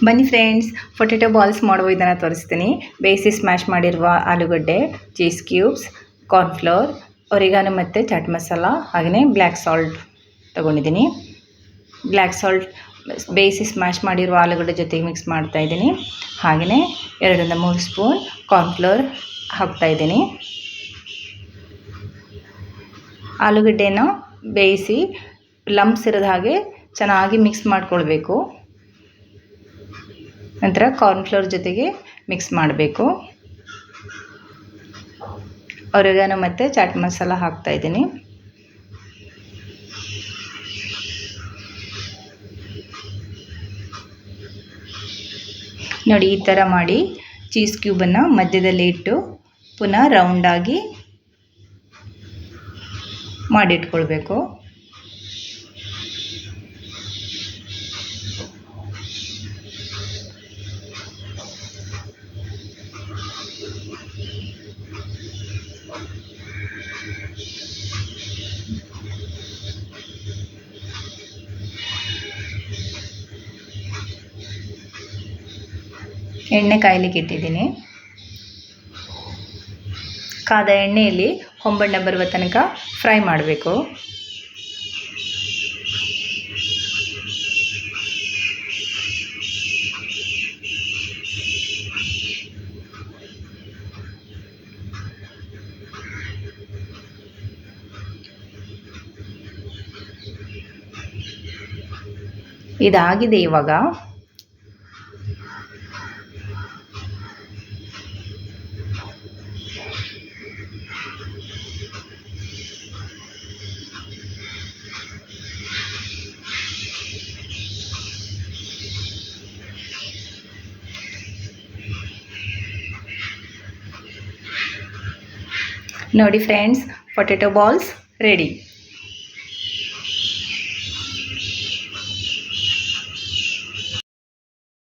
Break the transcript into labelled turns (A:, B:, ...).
A: ಬನ್ನಿ friends, potato balls ಮಾಡುವ ಇದನ್ನು ತೋರಿಸ್ತೀನಿ. ಬೇಯಿಸಿ ಸ್ಮ್ಯಾಶ್ ಮಾಡಿರುವ ಆಲೂಗಡ್ಡೆ, ಚೀಸ್ ಕ್ಯೂಬ್ಸ್, ಕಾರ್ನ್ಫ್ಲೋರ್, ಒರಿಗಾನೋ ಮತ್ತು ಚಾಟ್ ಮಸಾಲ, ಹಾಗೆಯೇ ಬ್ಲ್ಯಾಕ್ ಸಾಲ್ಟ್ ತೊಗೊಂಡಿದ್ದೀನಿ. ಬ್ಲ್ಯಾಕ್ ಸಾಲ್ಟ್ ಬೇಯಿಸಿ ಸ್ಮ್ಯಾಶ್ ಮಾಡಿರುವ ಆಲೂಗಡ್ಡೆ ಜೊತೆಗೆ ಮಿಕ್ಸ್ ಮಾಡ್ತಾಯಿದ್ದೀನಿ. ಹಾಗೆಯೇ 2-3 ಸ್ಪೂನ್ ಕಾರ್ನ್ಫ್ಲೋರ್ ಹಾಕ್ತಾಯಿದ್ದೀನಿ. ಆಲೂಗಡ್ಡೆನ ಬೇಯಿಸಿ ಲಂಪ್ಸ್ ಇರೋದ ಹಾಗೆ ಚೆನ್ನಾಗಿ ಮಿಕ್ಸ್ ಮಾಡ್ಕೊಳ್ಬೇಕು. ನಂತರ ಕಾರ್ನ್ಫ್ಲೋರ್ ಜೊತೆಗೆ ಮಿಕ್ಸ್ ಮಾಡಬೇಕು. ಒರಿಗಾನೋ ಮತ್ತು ಚಾಟ್ ಮಸಾಲ ಹಾಕ್ತಾಯಿದ್ದೀನಿ. ನೋಡಿ, ಈ ಥರ ಮಾಡಿ ಚೀಸ್ ಕ್ಯೂಬನ್ನು ಮಧ್ಯದಲ್ಲಿ ಇಟ್ಟು ಪುನಃ ರೌಂಡಾಗಿ ಮಾಡಿಟ್ಕೊಳ್ಬೇಕು. ಎಣ್ಣೆ ಕಾಯಲಿಕ್ಕೆ ಇಟ್ಟಿದ್ದೀನಿ. ಕಾದ ಎಣ್ಣೆಯಲ್ಲಿ ಹೊಂಬಣ್ಣ ಬರುವ ತನಕ ಫ್ರೈ ಮಾಡಬೇಕು. ಇದಾಗಿದೆ. ಇವಾಗ ನೋಡಿ ಫ್ರೆಂಡ್ಸ್, ಪೊಟೆಟೊ ಬಾಲ್ಸ್ ರೆಡಿ.